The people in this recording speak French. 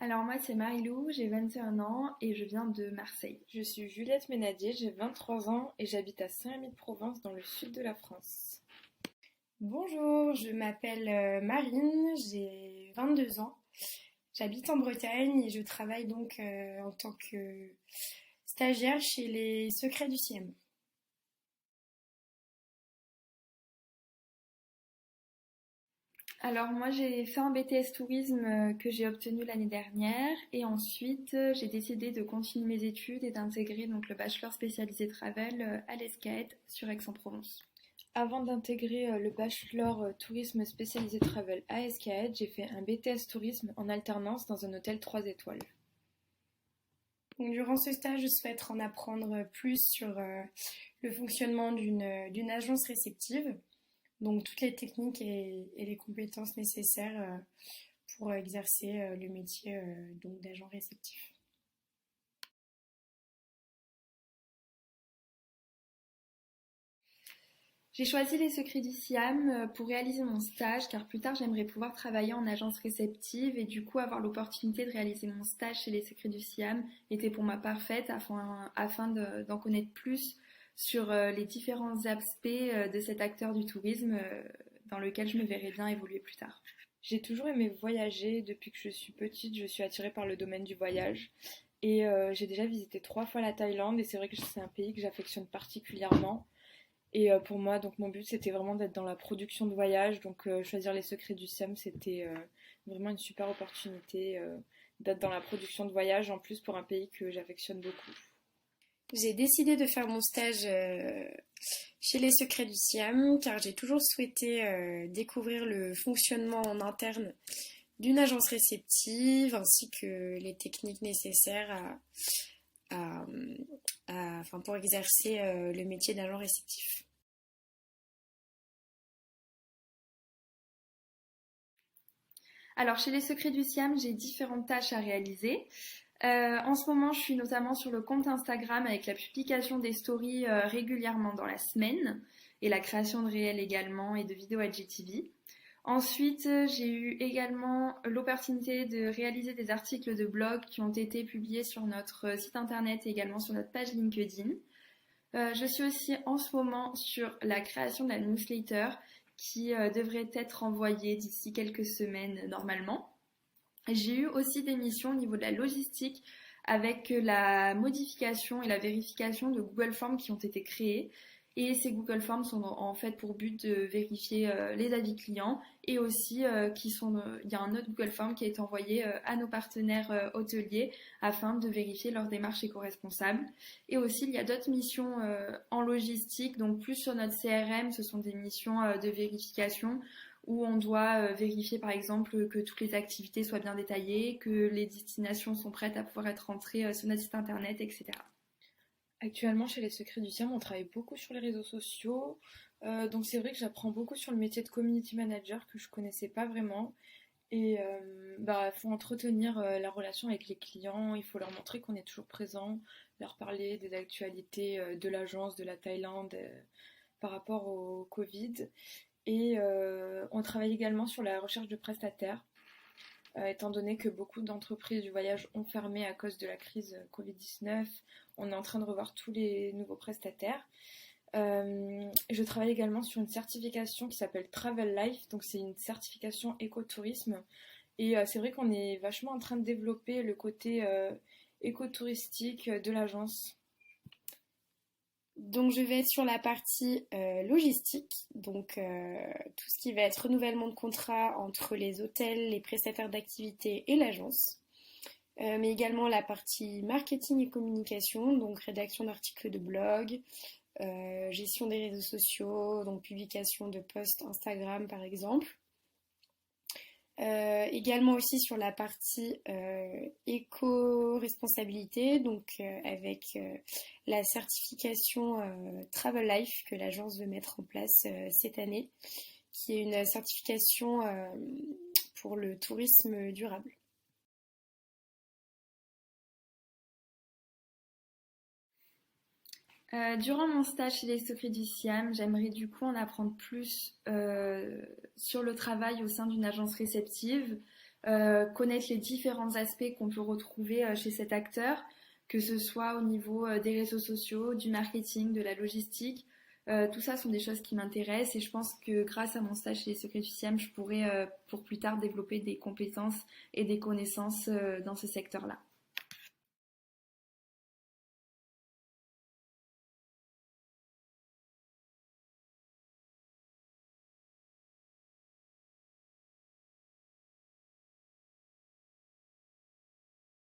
Alors moi c'est Marilou, j'ai 21 ans et je viens de Marseille. Je suis Juliette Ménadier, j'ai 23 ans et j'habite à Saint-Rémy-de-Provence dans le sud de la France. Bonjour, je m'appelle Marine, j'ai 22 ans. J'habite en Bretagne et je travaille donc en tant que stagiaire chez les Secrets du Ciel. Alors moi j'ai fait un BTS tourisme que j'ai obtenu l'année dernière et ensuite j'ai décidé de continuer mes études et d'intégrer donc le bachelor spécialisé travel à l'ESCAD sur Aix-en-Provence. Avant d'intégrer le bachelor tourisme spécialisé travel à SKED, j'ai fait un BTS tourisme en alternance dans un hôtel 3 étoiles. Donc, durant ce stage, je souhaite en apprendre plus sur le fonctionnement d'une agence réceptive, donc toutes les techniques et les compétences nécessaires pour exercer le métier donc d'agent réceptif. J'ai choisi les secrets du Siam pour réaliser mon stage car plus tard j'aimerais pouvoir travailler en agence réceptive et du coup avoir l'opportunité de réaliser mon stage chez les secrets du Siam était pour moi parfaite afin d'en connaître plus sur les différents aspects de cet acteur du tourisme dans lequel je me verrais bien évoluer plus tard. J'ai toujours aimé voyager, depuis que je suis petite, je suis attirée par le domaine du voyage. Et j'ai déjà visité 3 fois la Thaïlande et c'est vrai que c'est un pays que j'affectionne particulièrement. Et pour moi, donc mon but c'était vraiment d'être dans la production de voyage. Donc choisir les secrets du SIAM, c'était vraiment une super opportunité d'être dans la production de voyage, en plus pour un pays que j'affectionne beaucoup. J'ai décidé de faire mon stage chez les Secrets du Siam car j'ai toujours souhaité découvrir le fonctionnement en interne d'une agence réceptive ainsi que les techniques nécessaires à, enfin, pour exercer le métier d'agent réceptif. Alors chez les secrets du Siam, j'ai différentes tâches à réaliser. En ce moment, je suis notamment sur le compte Instagram avec la publication des stories régulièrement dans la semaine et la création de réels également et de vidéos IGTV. Ensuite, j'ai eu également l'opportunité de réaliser des articles de blog qui ont été publiés sur notre site internet et également sur notre page LinkedIn. Je suis aussi en ce moment sur la création de la newsletter qui devrait être envoyée d'ici quelques semaines normalement. J'ai eu aussi des missions au niveau de la logistique avec la modification et la vérification de Google Forms qui ont été créés. Et ces Google Forms sont en fait pour but de vérifier les avis clients et aussi il y a un autre Google Form qui a été envoyé à nos partenaires hôteliers afin de vérifier leur démarche éco-responsable. Et aussi il y a d'autres missions en logistique, donc plus sur notre CRM, ce sont des missions de vérification où on doit vérifier par exemple que toutes les activités soient bien détaillées, que les destinations sont prêtes à pouvoir être rentrées sur notre site internet, etc. Actuellement, chez les Secrets du Siam, on travaille beaucoup sur les réseaux sociaux. Donc c'est vrai que j'apprends beaucoup sur le métier de community manager que je connaissais pas vraiment. Et faut entretenir la relation avec les clients, il faut leur montrer qu'on est toujours présent, leur parler des actualités de l'agence, de la Thaïlande par rapport au Covid. Et on travaille également sur la recherche de prestataires, étant donné que beaucoup d'entreprises du voyage ont fermé à cause de la crise Covid-19. On est en train de revoir tous les nouveaux prestataires. Je travaille également sur une certification qui s'appelle Travel Life, donc c'est une certification écotourisme. Et c'est vrai qu'on est vachement en train de développer le côté écotouristique de l'agence. Donc je vais être sur la partie logistique, donc tout ce qui va être renouvellement de contrat entre les hôtels, les prestataires d'activités et l'agence. Mais également la partie marketing et communication, donc rédaction d'articles de blog, gestion des réseaux sociaux, donc publication de posts Instagram par exemple. Également aussi sur la partie éco-responsabilité, donc avec la certification Travel Life que l'agence veut mettre en place cette année, qui est une certification pour le tourisme durable. Durant mon stage chez les Secrets du Siam, j'aimerais du coup en apprendre plus sur le travail au sein d'une agence réceptive, connaître les différents aspects qu'on peut retrouver chez cet acteur, que ce soit au niveau des réseaux sociaux, du marketing, de la logistique. Tout ça sont des choses qui m'intéressent et je pense que grâce à mon stage chez les Secrets du Siam, je pourrais pour plus tard développer des compétences et des connaissances dans ce secteur-là.